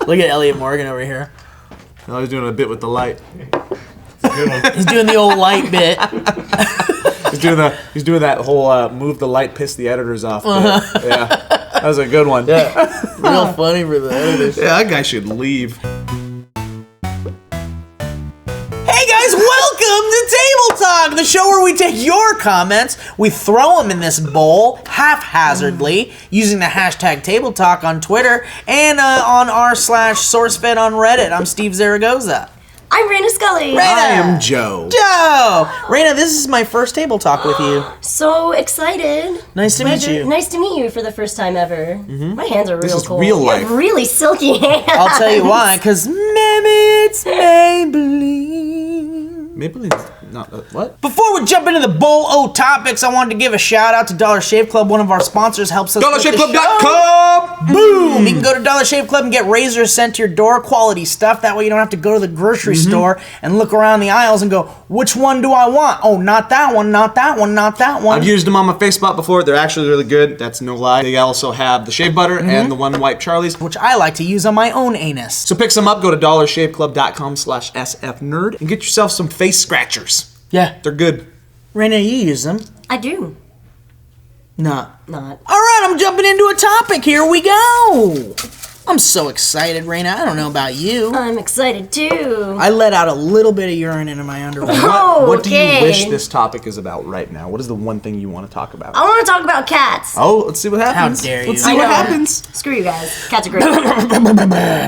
Look at Elliot Morgan over here. I was doing a bit with the light. He's doing the old light bit. He's doing that whole move the light, piss the editors off bit. Yeah, that was a good one. Yeah, real funny for the editors. Yeah, that guy should leave. Hey guys, welcome to Table Talk, the show where we take your comments, we throw them in this bowl haphazardly using the hashtag Table Talk on Twitter and on r/SourceFed on Reddit. I'm Steve Zaragoza. I'm Reina Scully. Reina. I am Joe. Reina, this is my first Table Talk with you. So excited. Nice to meet you. Nice to meet you for the first time ever. My hands are This real is cold. real life. You have really silky hands. I'll tell you why, because maybe it's Maybelline. Maybelline's not what? Before we jump into the bowl o topics, I wanted to give a shout out to Dollar Shave Club. One of our sponsors helps us. DollarShaveClub.com. Boom! You can go to Dollar Shave Club and get razors sent to your door, quality stuff. That way you don't have to go to the grocery store and look around the aisles and go, which one do I want? Oh, not that one, not that one, not that one. I've used them on my face spot before. They're actually really good. That's no lie. They also have the shave butter and the One Wipe Charlie's, which I like to use on my own anus. So pick some up. Go to DollarShaveClub.com/SFNerd and get yourself some face scratchers. Yeah. They're good. Reina, you use them. I do. Not. Not. All right, I'm jumping into a topic. Here we go. I'm so excited, Reina. I don't know about you. I'm excited too. I let out a little bit of urine into my underwear. What do you Okay. wish this topic is about right now? What is the one thing you want to talk about? I want to talk about cats. Oh, let's see what happens. How dare Let's you. see I what know. happens. Screw you guys. Cats are great.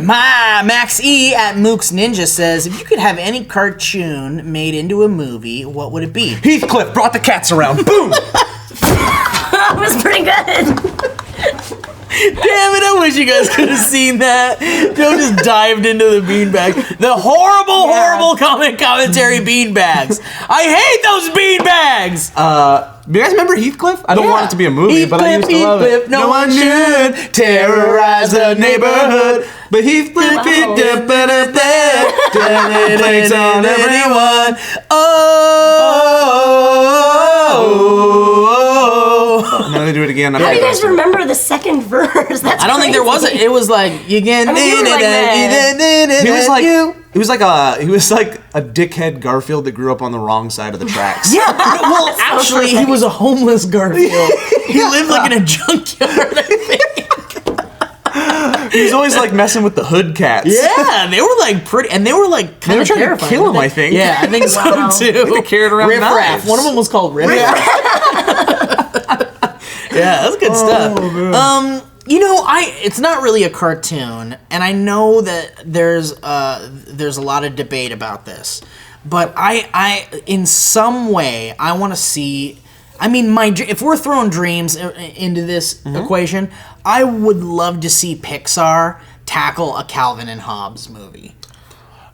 My Max E at Mook's Ninja says, if you could have any cartoon made into a movie, what would it be? Heathcliff brought the cats around. Boom! That was pretty good. Damn it, I wish you guys could have seen that. Joe just dived into the beanbag. The horrible commentary beanbags. I hate those beanbags! Do you guys remember Heathcliff? I don't want it to be a movie, but I used to love it. No one should terrorize the neighborhood. But Heathcliff, Wow. plays on everyone. Oh. Now they do it again. How do you guys remember the second verse? That's I don't think there was crazy. it. It was like you can. I mean, you were like that. He was like a dickhead Garfield that grew up on the wrong side of the tracks. Yeah, well, actually, he was a homeless Garfield. He lived like in a junkyard, I think. He was always like messing with the hood cats. Yeah, they were like pretty, and they were like kind of trying to terrifying. kill him, I think. Yeah, I think Wow. so too. They carried around Riff Raff. knives. One of them was called Riff Raff. Yeah, that's good stuff. Man. You know, it's not really a cartoon, and I know that there's a lot of debate about this, but I in some way I want to see. I mean, if we're throwing dreams into this equation, I would love to see Pixar tackle a Calvin and Hobbes movie.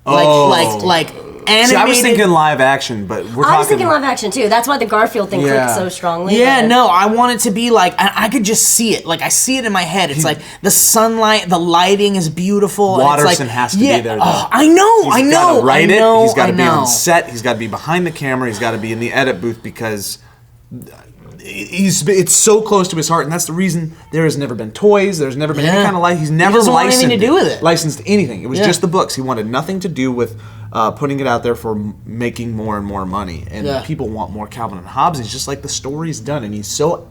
Like animated. See, I was thinking live action, but we're talking. I was thinking live action too. That's why the Garfield thing clicked so strongly. Yeah, but- no, I want it to be like, I could just see it. Like, I see it in my head. It's like the sunlight, the lighting is beautiful. and it's Watterson like, has to be there, though. Oh, I know. He's got to write it. He's got to be on set. He's got to be behind the camera. He's got to be in the edit booth because it's so close to his heart, and that's the reason there has never been toys. There's never been any kind of life. He's never doesn't want anything to do with it. licensed anything. It was just the books. He wanted nothing to do with putting it out there for making more and more money. And people want more Calvin and Hobbes. It's just like the story's done, and he's so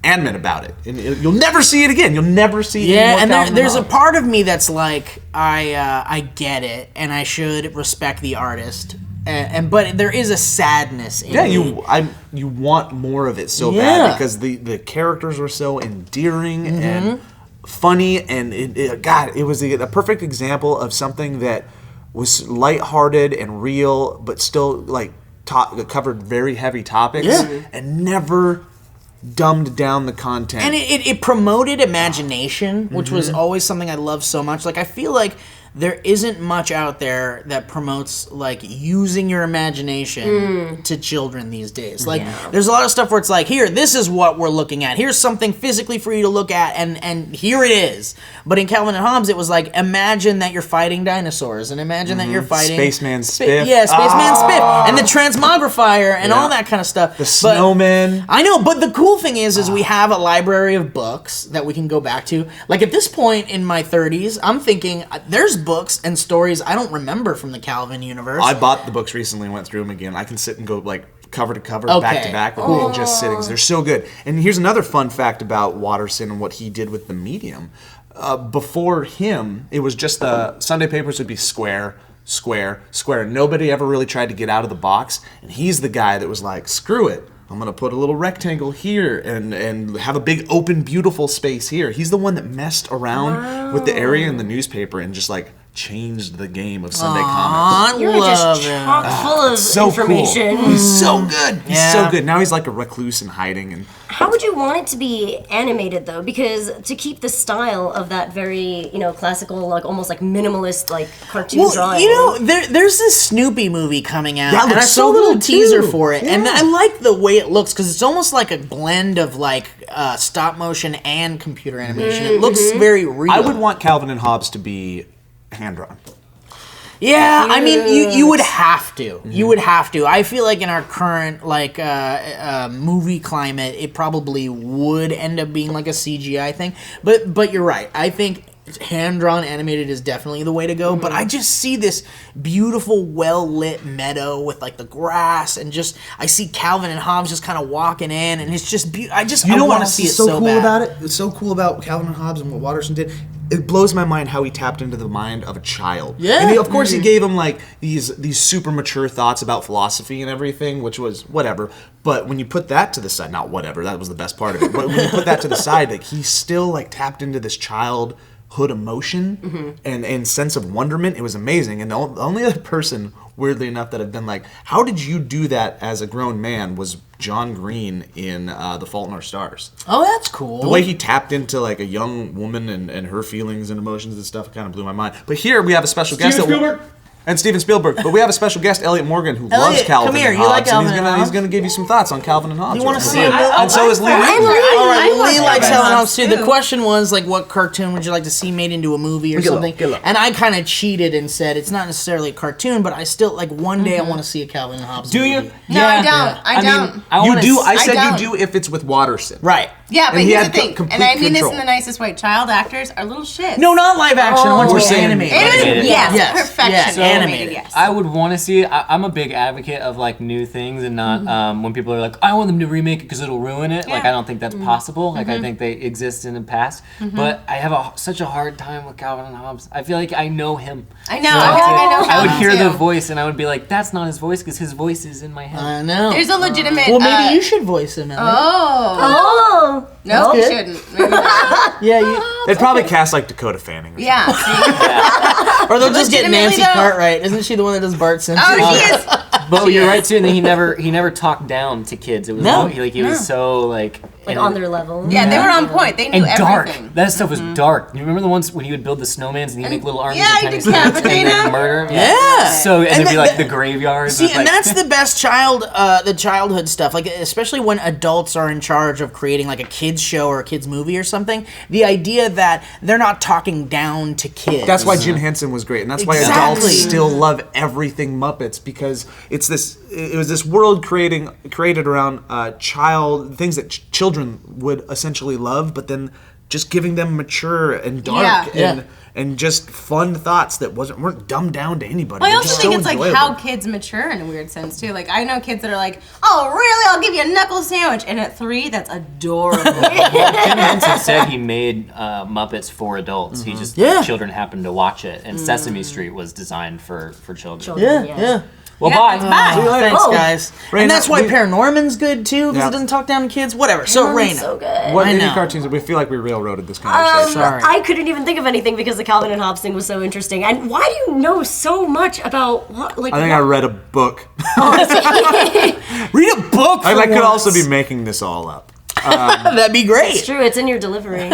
adamant about it. And you'll never see it again. You'll never see it. Yeah, and Calvin there's a Hobbes. part of me that's like, I get it, and I should respect the artist. But there is a sadness in me. You want more of it so bad because the characters were so endearing and funny, and it was a perfect example of something that was lighthearted and real, but still like covered very heavy topics and never dumbed down the content. And it promoted imagination, which was always something I loved so much. Like, I feel like there isn't much out there that promotes like using your imagination to children these days. Like there's a lot of stuff where it's like, here, this is what we're looking at. Here's something physically for you to look at, and here it is. But in Calvin and Hobbes, it was like, imagine that you're fighting dinosaurs, and imagine that you're fighting Spaceman Spiff. Yeah, Spaceman Spiff, and the transmogrifier, and all that kind of stuff. The snowman. I know, but the cool thing is we have a library of books that we can go back to. Like at this point in my 30s, I'm thinking there's books and stories I don't remember from the Calvin universe. I bought the books recently and went through them again. I can sit and go like cover to cover, back to back, with just sittings. They're so good. And here's another fun fact about Watterson and what he did with the medium. Before him, it was just the Sunday papers would be square, square, square. Nobody ever really tried to get out of the box. And he's the guy that was like, screw it. I'm going to put a little rectangle here and have a big open beautiful space here. He's the one that messed around with the area in the newspaper and just like changed the game of Sunday comics. You're just chock full of information. Cool. He's so good. He's so good. Now he's like a recluse in hiding. And how would you want it to be animated though? Because to keep the style of that very, classical, like almost like minimalist, like cartoon drawing. There's this Snoopy movie coming out, and I saw a little teaser for it, and I like the way it looks because it's almost like a blend of like stop motion and computer animation. It looks very real. I would want Calvin and Hobbes to be hand-drawn. Yeah, I mean, you would have to. You would have to. I feel like in our current like movie climate, it probably would end up being like a CGI thing. But you're right. I think hand-drawn animated is definitely the way to go. But I just see this beautiful, well-lit meadow with like the grass, and just I see Calvin and Hobbes just kind of walking in, and it's just I want to see it so bad. About it? It's so cool about Calvin and Hobbes and what Watterson did. It blows my mind how he tapped into the mind of a child. Yeah. And of course he gave him like these super mature thoughts about philosophy and everything, which was whatever. But when you put that to the side, not whatever, that was the best part of it. But when you put that to the side, like he still like tapped into this childhood emotion and sense of wonderment. It was amazing. And the only other person, weirdly enough, that have been like, how did you do that as a grown man was John Green in The Fault in Our Stars. Oh, that's cool. The way he tapped into like a young woman and her feelings and emotions and stuff kind of blew my mind. But here we have a special guest. And Steven Spielberg. But we have a special guest, Elliot Morgan, who loves Calvin come here. and Hobbes. You like Calvin and Hobbes? He's going to give you some thoughts on Calvin and Hobbes. You want to see it? And so is Lee. All right, I Lee love likes Calvin Calvin and and Hobbes too. The question was like, what cartoon would you like to see made into a movie or something? And I kind of cheated and said it's not necessarily a cartoon, but I still like one day I want to see a Calvin and Hobbes movie. Do you? No, I don't. I don't. You do. I said don't. you do if it's with Watterson. Right. Yeah, but And he here's had the thing, complete and I mean this control. in the nicest way. Child actors are little shit. No, not live action. I want to We're be saying animated. Animated, yes, Yes, perfection. yes, So animated. yes. I would want to see it. I'm a big advocate of like new things and not when people are like, I want them to remake it because it'll ruin it. Like I don't think that's possible. Like I think they exist in the past. But I have such a hard time with Calvin and Hobbes. I feel like I know him. I know. So I feel like I know I would Calvin, hear too. the voice and I would be like, that's not his voice because his voice is in my head. I know. There's a legitimate. Well, maybe you should voice him, Elliot. Oh, No, you good. shouldn't. Maybe not. Yeah, you, They'd probably cast like Dakota Fanning. Or Yeah. See? or they'll just get Legitimately, Nancy though. Cartwright. Isn't she the one that does Bart Simpson? Oh, he is. But you're right too. And then he never talked down to kids. It was No. he was so like on their level. Yeah, they were on point. They knew and dark. everything. That stuff was dark. You remember the ones when he would build the snowmans and he'd make little armies yeah, of he'd tiny snakes and decapitate then them. murder? Yeah. So and it'd be like the graveyards. See, with, and like, that's the best the childhood stuff. Like, especially when adults are in charge of creating like a kids show or a kids movie or something. The idea that they're not talking down to kids. That's why Jim Henson was great, and that's why Exactly. adults still love everything Muppets, because it was this world created around things that children would essentially love, but then just giving them mature and dark and just fun thoughts that weren't dumbed down to anybody. Well, I They're also just think so it's like enjoyable. how kids mature in a weird sense too. Like I know kids that are like, "Oh, really? I'll give you a knuckle sandwich," and at 3, that's adorable. Jim Henson said he made Muppets for adults. He just children happened to watch it, and Sesame Street was designed for children. Yeah. Well, Yeah, bye. it's bye. See you later. Thanks, guys. Raina, and that's why we- Paranorman's good too, because it doesn't talk down to kids. Whatever. So, Reina. So good. What I any know. cartoons? We feel like we railroaded this conversation. Sorry. I couldn't even think of anything because the Calvin and Hobbes thing was so interesting. And why do you know so much about what? Like, I think I read a book. Read a book. I could once. also be making this all up. That'd be great. It's true. It's in your delivery.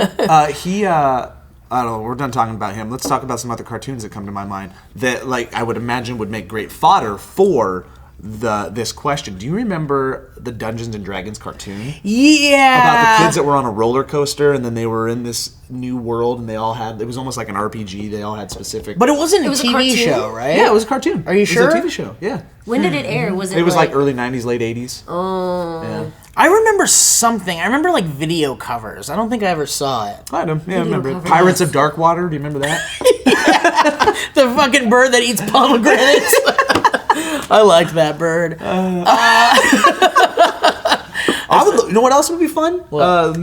I don't know. We're done talking about him. Let's talk about some other cartoons that come to my mind that, like, I would imagine would make great fodder for this question. Do you remember the Dungeons and Dragons cartoon? Yeah. About the kids that were on a roller coaster and then they were in this new world and they all had, it was almost like an RPG. They all had specific. But it wasn't was a a TV cartoon? show, right? Yeah, it was a cartoon. Are you sure? It was a TV show. Yeah. When did it air? Was it? It was like early 90s, late 80s. Oh. Yeah. I remember something. I remember like video covers. I don't think I ever saw it. I know. Yeah, I remember it. covers. Pirates of Darkwater. Do you remember that? The fucking bird that eats pomegranates. I liked that bird. I would. You know what else would be fun?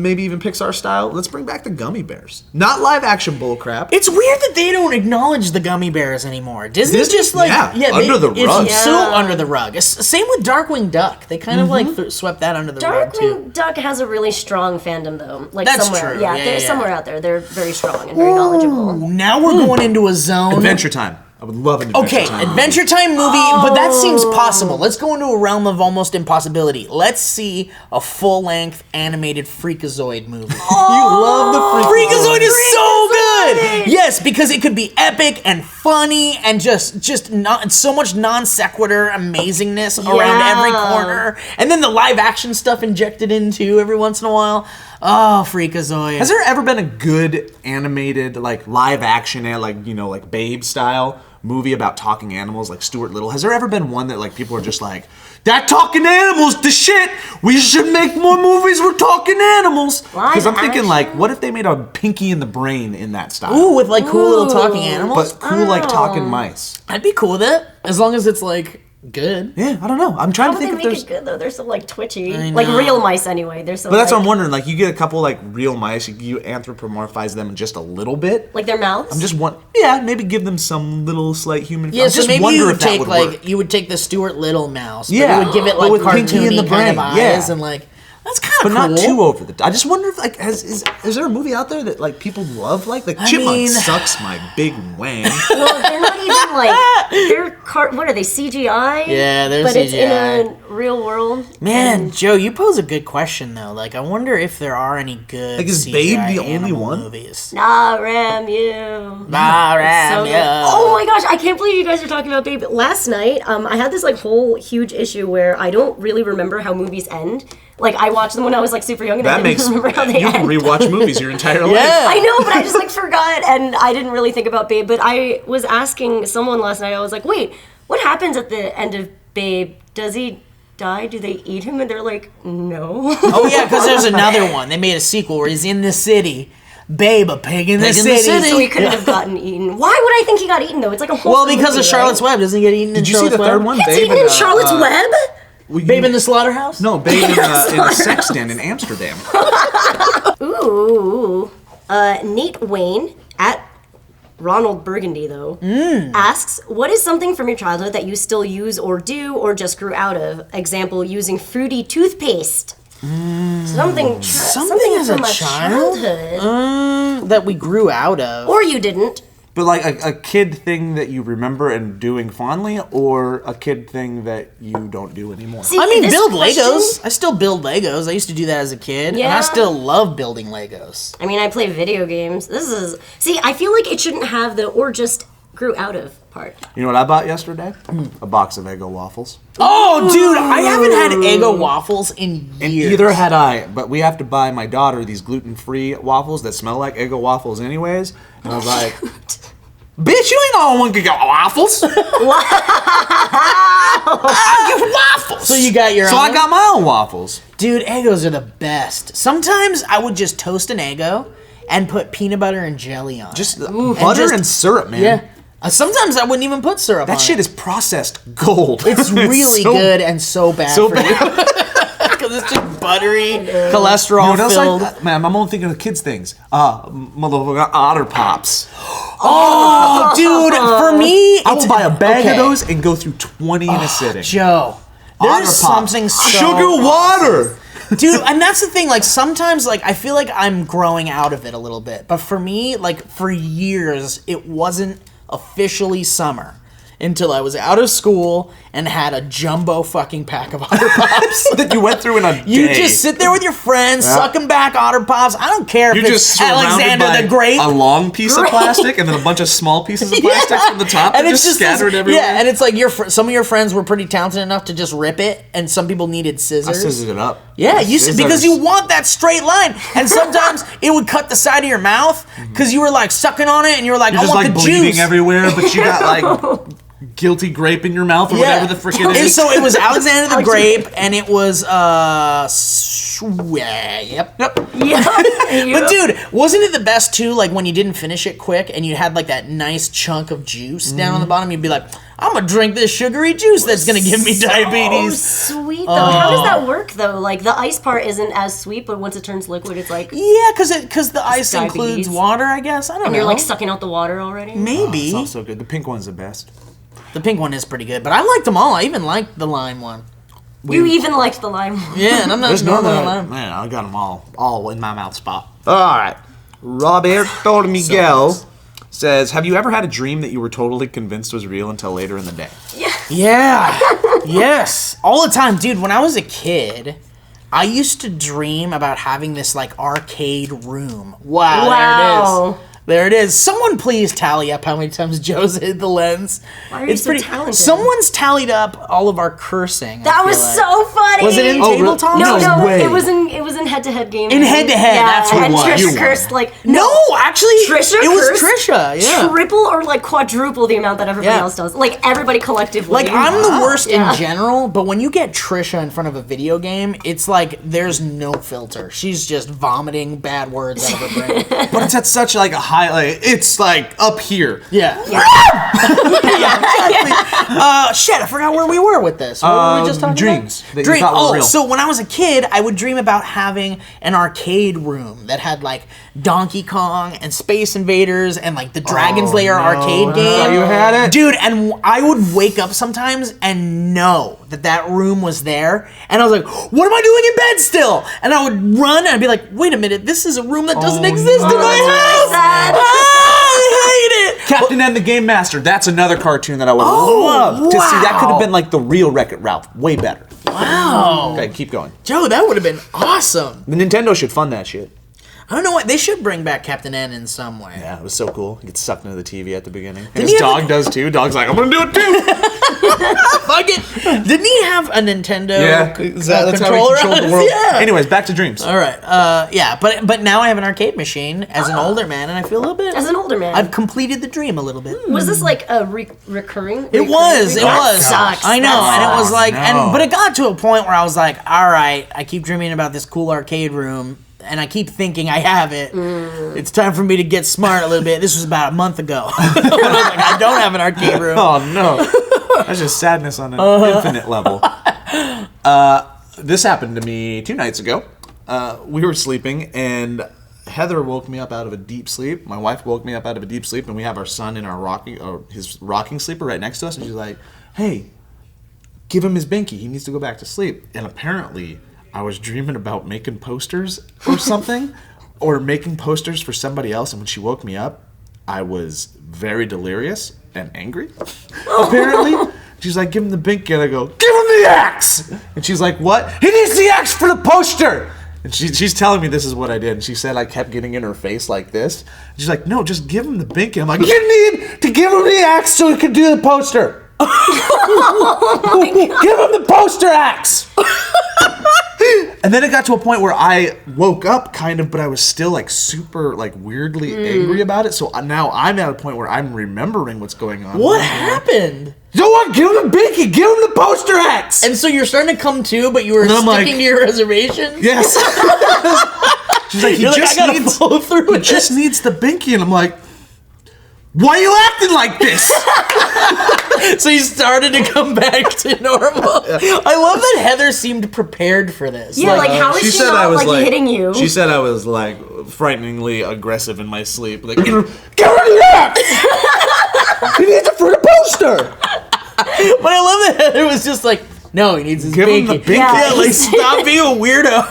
Maybe even Pixar style. Let's bring back the gummy bears. Not live action bullcrap. It's weird that they don't acknowledge the gummy bears anymore. Disney's Disney? just like Under the rug. It's so Yeah. under the rug. Same with Darkwing Duck. They kind of like swept that under the rug too. Darkwing Duck has a really strong fandom, though. Like That's somewhere, true. yeah, Yeah, they're yeah. somewhere out there. They're very strong and very knowledgeable. Now we're going into a zone. Adventure Time. I would love an Adventure Okay, Time. Adventure Time movie, but that seems possible. Let's go into a realm of almost impossibility. Let's see a full-length animated Freakazoid movie. You love the Freakazoid is so good. Yes, because it could be epic and funny and just not so much non sequitur amazingness around every corner, and then the live action stuff injected into every once in a while. Oh, Freakazoid! Has there ever been a good animated, like live action, like like Babe style movie about talking animals, like Stuart Little? Has there ever been one that like people are just like, that talking animals, the shit? We should make more movies with talking animals. Because I'm thinking like, what if they made a Pinky and the Brain in that style? Ooh, with like cool little talking animals. But cool like talking mice. I'd be cool with it as long as it's like good. Yeah, I don't know. I'm trying How to would think they if make there's. it good though? They're so like twitchy, I like know. real mice anyway. They're so. But that's like, what I'm wondering. Like, you get a couple like real mice, you anthropomorphize them just a little bit. like their mouths. I'm just maybe give them some little slight human. Yeah, I so just maybe wonder you would if that take would like work. you would take the Stuart Little mouse, but Yeah, you would give it but like with Pinky and cartoony the kind of Brain, eyes yeah. and like that's kind of But cool. not too over the top. I just wonder if like is there a movie out there that like people love? Like Chipmunk mean- sucks my big wang. Well, they're not even like they're what are they CGI? Yeah, they're but it's in CGI. a real world. Man, Joe, you pose a good question though. Like, I wonder if there are any good Like, is CGI Babe the only animal one? movies. Nah, ram you. Nah, ram So ya. good. Oh my gosh, I can't believe you guys are talking about Babe. Last night, I had this like whole huge issue where I don't really remember how movies end. Like I watched them when I was like super young and I That didn't makes remember how they you can end. rewatch movies your entire life. Yeah. I know, but I just like forgot and I didn't really think about Babe. But I was asking someone last night, I was like, wait, what happens at the end of Babe? Does he die? Do they eat him? And they're like, no. Oh yeah, because there's another one. They made a sequel where he's in the city. Babe, a pig in the city. So he couldn't have gotten eaten. Why would I think he got eaten though? It's like a whole. Well, because of Charlotte's Web. Doesn't he get eaten in Did you see Charlotte's the Web? third one? It's Babe eaten in Charlotte's Web. Babe in the Slaughterhouse? No, Babe in a sex den in Amsterdam. Ooh. Nate Wayne at Ronald Burgundy though asks, what is something from your childhood that you still use or do or just grew out of? Example, using fruity toothpaste. Something as a from child? childhood. That we grew out of. Or you didn't. But like a kid thing that you remember and doing fondly, or a kid thing that you don't do anymore. See, I mean, this build question- Legos. I still build Legos. I used to do that as a kid, and I Yeah. still love building Legos. I mean, I play video games. I feel like it shouldn't have the or just grew out of part. You know what I bought yesterday? A box of Eggo waffles. Oh, dude, I haven't had Eggo waffles in And years. either had I, but we have to buy my daughter these gluten-free waffles that smell like Eggo waffles anyways. And I was like, bitch, you ain't all one could get waffles. I get waffles. So you got your So own? I got my own waffles. Dude, Eggos are the best. Sometimes I would just toast an Eggo and put peanut butter and jelly on Just it. butter and syrup, man. Yeah. Sometimes I wouldn't even put syrup on That shit it. is processed gold. It's really so- good and so bad So for bad. you. Because it's just buttery, You know cholesterol what else filled. man, I'm only thinking of kids things. Motherfucker, Otter Pops. Oh, dude, for me, I will it's- buy a bag okay. of those and go through 20 in a sitting. Joe, Otter there's Pops. something so Sugar water. Dude, and that's the thing, like, sometimes, like, I feel like I'm growing out of it a little bit. But for me, like, for years, it wasn't officially summer until I was out of school and had a jumbo fucking pack of Otter Pops. That you went through in a day. You just sit there with your friends, sucking back Otter Pops. I don't care You're if just it's surrounded Alexander by the Great. a long piece of plastic and then a bunch of small pieces of plastic from the top and just scattered everywhere. Yeah, and it's like some of your friends were pretty talented enough to just rip it, and some people needed scissors. I scissored it up. Yeah, Scissors. because you want that straight line, and sometimes it would cut the side of your mouth because you were like sucking on it, and you were like, You're I just want like the bleeding juice. everywhere, but you got like guilty grape in your mouth or whatever the frick it And is. so it was Alexander the Grape, and it was yep. But dude, wasn't it the best too? Like when you didn't finish it quick, and you had like that nice chunk of juice down on the bottom, you'd be like, I'm gonna drink this sugary juice that's gonna give me diabetes. So sweet though. How does that work though? Like the ice part isn't as sweet, but once it turns liquid, it's like Yeah, because the ice diabetes. includes water, I guess. I don't know. and you're like sucking out the water already. Maybe. It's also good. The pink one's the best. The pink one is pretty good, but I liked them all. I even liked the lime one. You even liked the lime. Yeah, and I'm not There's none normally of a that. lime. Man, I got them all in my mouth spot. All right. Roberto Miguel says, have you ever had a dream that you were totally convinced was real until later in the day? Yeah. Yes. All the time. Dude, when I was a kid, I used to dream about having this like arcade room. Wow. Wow. There it is. Someone please tally up how many times Joe's hit the lens. Why are you so talented? Someone's tallied up all of our cursing. That was so funny. Was it in Oh, tabletop? No, way. it was in head-to-head games. In head-to-head, yeah, that's what and it was. Trisha You won. cursed like No, actually, Trisha it was cursed Trisha. Yeah. triple or like quadruple the amount that everybody Yeah. else does. Like everybody collectively. Like, I'm the worst Yeah. in general, but when you get Trisha in front of a video game, it's like there's no filter. She's just vomiting bad words out of her brain. But it's at such like a high, like, it's like up here. Yeah. Shit, I forgot where we were with this. What were we just talking dreams about? that you thought were real. So when I was a kid, I would dream about having an arcade room that had like Donkey Kong and Space Invaders and like the Dragon's Lair arcade game. You had it? Dude, and I would wake up sometimes and know that room was there, and I was like, what am I doing in bed still? And I would run and I'd be like, wait a minute, this is a room that doesn't exist in my house. sad. I hate it. Captain N the Game Master. That's another cartoon that I would love to see. That could have been like the real Wreck-It Ralph. Way better. Wow. Okay, keep going. Joe, that would have been awesome. The Nintendo should fund that shit. I don't know what, they should bring back Captain N in some way. Yeah, it was so cool. He gets sucked into the TV at the beginning. And Didn't his he have dog does too. Dog's like, I'm gonna do it too. Fuck it. Didn't he have a Nintendo That's how he controller? controlled the world. Yeah. Anyways, back to dreams. All right. Yeah, but now I have an arcade machine as an older man, and I feel a little bit. As an older man. I've completed the dream a little bit. Was this like a recurring? It was. It That was. sucks. I know, That and it was sucks. like, but it got to a point where I was like, all right, I keep dreaming about this cool arcade room, and I keep thinking I have it. It's time for me to get smart a little bit. This was about a month ago. When I was like, I don't have an arcade room. Oh no. That's just sadness on an infinite level. This happened to me 2 nights ago. We were sleeping and Heather woke me up out of a deep sleep. My wife woke me up out of a deep sleep, and we have our son in our his rocking sleeper right next to us, and she's like, hey, give him his binky. He needs to go back to sleep. And apparently I was dreaming about making posters or something, or making posters for somebody else. And when she woke me up, I was very delirious and angry, apparently. She's like, give him the binky. And I go, give him the axe. And she's like, what? He needs the axe for the poster. And she's telling me this is what I did. And she said I kept getting in her face like this. And she's like, no, just give him the binky. I'm like, you need to give him the axe so he can do the poster. Give him the poster axe. And then it got to a point where I woke up kind of, but I was still like super like weirdly angry about it. So now I'm at a point where I'm remembering what's going on. What happened? You know what? Give him the binky. Give him the poster axe. And so you're starting to come to, but you were And I'm sticking like, to your reservations? Yes. She's like, he You're like, just I gotta needs follow through he with just this. needs the binky. And I'm like, why are you acting like this? So you started to come back to normal. I love that Heather seemed prepared for this. Yeah, like how is she not like hitting you? She said I was like frighteningly aggressive in my sleep. Like, get rid of that! He needs it for the poster. But I love that Heather was just like, no, he needs his Give him binky. the binky. Yeah, like stop being a weirdo.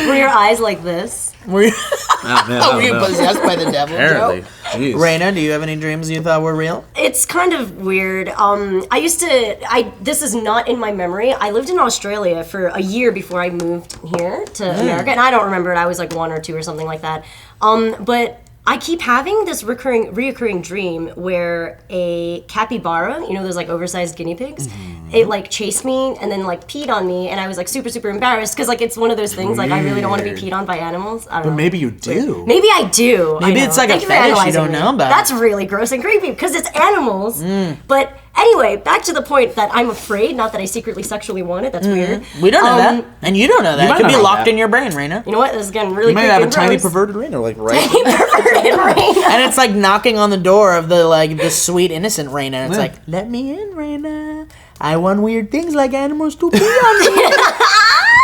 Were your eyes like this? Were you, Oh, man, I were you don't know. possessed by the devil, Apparently. Joe? Jeez. Raina, do you have any dreams you thought were real? It's kind of weird. This is not in my memory. I lived in Australia for a year before I moved here to America, and I don't remember it. I was like 1 or 2 or something like that. But I keep having this reoccurring dream where a capybara, you know those like oversized guinea pigs, it like chased me and then like peed on me, and I was like super embarrassed because like it's one of those things like I really don't want to be peed on by animals. I don't know. Maybe you do. Maybe I do. Maybe I know. it's like a Thank you for fetish you analyzing don't me. know about. That's really gross and creepy because it's animals. But anyway, back to the point that I'm afraid, not that I secretly sexually want it. That's weird. We don't know that. And you don't know that. It might could be not know locked that. in your brain, Raina. You know what? This is getting really You might creepy have a and tiny gross. perverted Raina, like right. Perverted Reina. And it's like knocking on the door of the sweet innocent Raina. And it's like, let me in, Raina. I want weird things like animals to pee on me.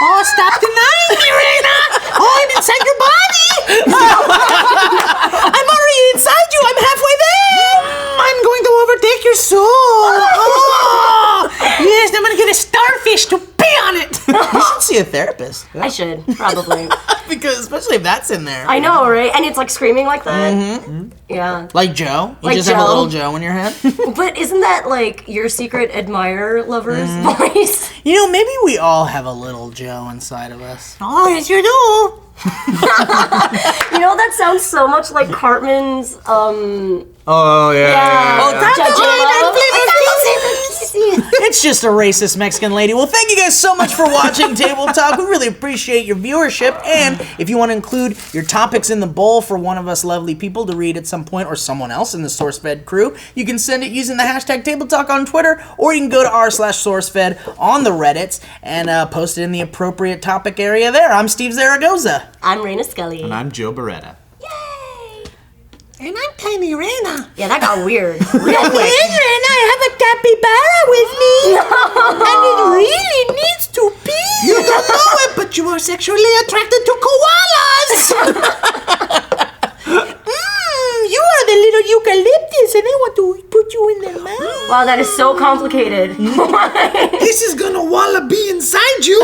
Oh, stop denying me, Raina. Oh, I'm inside your body. I'm already inside you. I'm halfway there. I'm going to overtake your soul. Oh, yes, I'm going to get a starfish to pee on it. You should see a therapist. I should, probably. Because especially if that's in there. I know, right? And it's like screaming like that. Yeah. Like Joe? You Like just have a Joe. little Joe in your head? But isn't that like your secret admirer lover's voice? You know, maybe we all have a little Joe inside of us. Oh, yes, you do. You know, that sounds so much like Cartman's, Oh yeah. Oh, that's J-Lo. It's just a racist Mexican lady. Well, thank you guys so much for watching Table Talk. We really appreciate your viewership. And if you want to include your topics in the bowl for one of us lovely people to read at some point, or someone else in the SourceFed crew, you can send it using the hashtag Table Talk on Twitter, or you can go to r/SourceFed on the Reddits and post it in the appropriate topic area there. I'm Steve Zaragoza. I'm Reina Scully. And I'm Joe Beretta. Yay! And I'm Tiny Raina. Yeah, that got weird. Real And quick. I have a capybara with me. And it really needs to pee. You don't know it, but you are sexually attracted to koalas. You are the little eucalyptus, and I want to put you in their mouth. Wow, that is so complicated. This is gonna wanna be inside you.